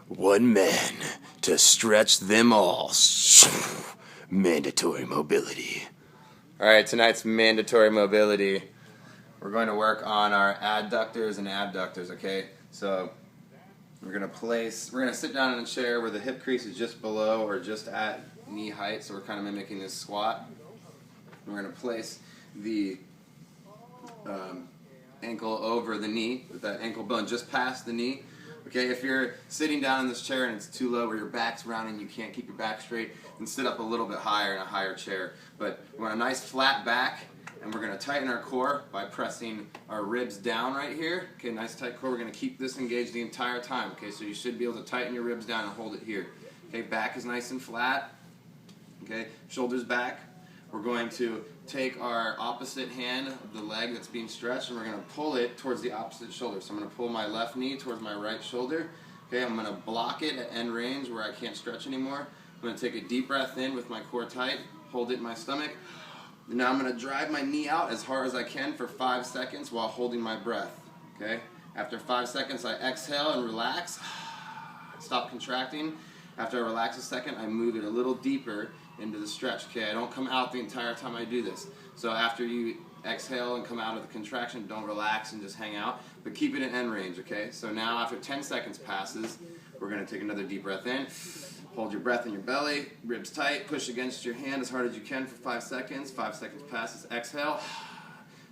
One man to stretch them all. Mandatory mobility. Alright, tonight's mandatory mobility. We're going to work on our adductors and abductors, okay? So we're going to sit down in a chair where the hip crease is just below or just at knee height, so we're kind of mimicking this squat. We're going to place the ankle over the knee, with that ankle bone just past the knee. Okay, if you're sitting down in this chair and it's too low where your back's rounding, you can't keep your back straight, then sit up a little bit higher in a higher chair. But we want a nice flat back, and we're going to tighten our core by pressing our ribs down right here. Okay, nice tight core. We're going to keep this engaged the entire time. Okay, so you should be able to tighten your ribs down and hold it here. Okay, back is nice and flat. Okay, shoulders back. We're going to take our opposite hand of the leg that's being stretched, and we're going to pull it towards the opposite shoulder. So I'm going to pull my left knee towards my right shoulder. Okay, I'm going to block it at end range where I can't stretch anymore. I'm going to take a deep breath in with my core tight, hold it in my stomach. And now I'm going to drive my knee out as hard as I can for 5 seconds while holding my breath. Okay, after 5 seconds I exhale and relax. Stop contracting. After I relax a second, I move it a little deeper into the stretch. Okay, I don't come out the entire time I do this. So after you exhale and come out of the contraction, don't relax and just hang out, but keep it in end range, okay? So now after 10 seconds passes, we're going to take another deep breath in. Hold your breath in your belly, ribs tight, push against your hand as hard as you can for 5 seconds. 5 seconds passes, exhale.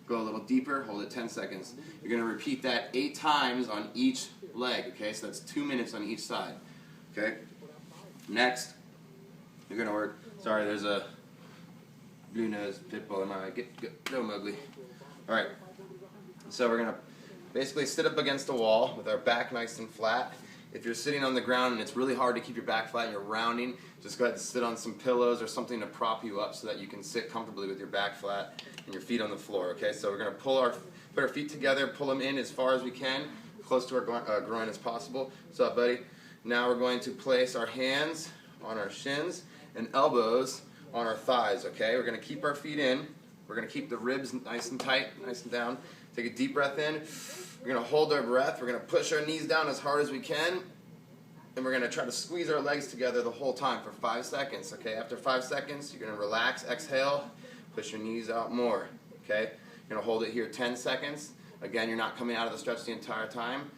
Go a little deeper, hold it 10 seconds. You're going to repeat that 8 times on each leg, okay? So that's 2 minutes on each side, okay? Next, you're going to work, sorry, there's a blue-nosed pit bull in my eye. Go Mowgli. Alright, so we're going to basically sit up against the wall with our back nice and flat. If you're sitting on the ground and it's really hard to keep your back flat and you're rounding, just go ahead and sit on some pillows or something to prop you up so that you can sit comfortably with your back flat and your feet on the floor, okay? So we're going to put our feet together, pull them in as far as we can, close to our groin as possible. What's up, buddy? Now we're going to place our hands on our shins and elbows on our thighs, okay? We're going to keep our feet in. We're going to keep the ribs nice and tight, nice and down. Take a deep breath in. We're going to hold our breath. We're going to push our knees down as hard as we can. And we're going to try to squeeze our legs together the whole time for 5 seconds, okay? After 5 seconds, you're going to relax, exhale, push your knees out more, okay? You're going to hold it here 10 seconds. Again, you're not coming out of the stretch the entire time.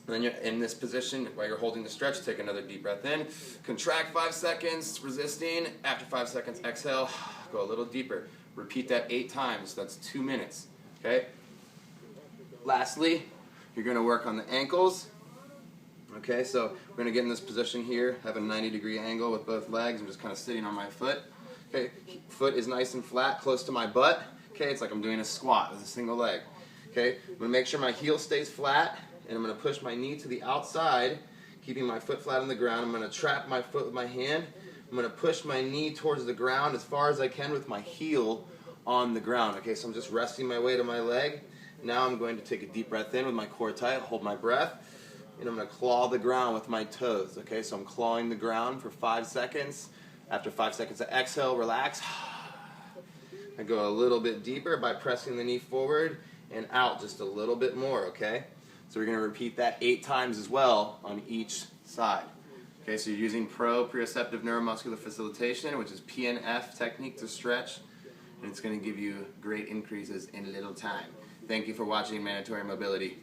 And then you're in this position while you're holding the stretch. Take another deep breath in. Contract 5 seconds, resisting. After 5 seconds, exhale. Go a little deeper. Repeat that 8 times. That's 2 minutes. Okay? Lastly, you're going to work on the ankles. Okay, so we're going to get in this position here. Have a 90-degree angle with both legs. I'm just kind of sitting on my foot. Okay, foot is nice and flat, close to my butt. Okay, it's like I'm doing a squat with a single leg. Okay, I'm going to make sure my heel stays flat. And I'm going to push my knee to the outside, keeping my foot flat on the ground. I'm going to trap my foot with my hand. I'm going to push my knee towards the ground as far as I can with my heel on the ground. Okay, so I'm just resting my weight on my leg. Now I'm going to take a deep breath in with my core tight, hold my breath, and I'm going to claw the ground with my toes. Okay, so I'm clawing the ground for 5 seconds. After 5 seconds, I exhale, relax. I go a little bit deeper by pressing the knee forward and out just a little bit more, okay? So we're going to repeat that 8 times as well on each side. Okay, so you're using proprioceptive neuromuscular facilitation, which is PNF technique to stretch, and it's going to give you great increases in little time. Thank you for watching Mandatory Mobility.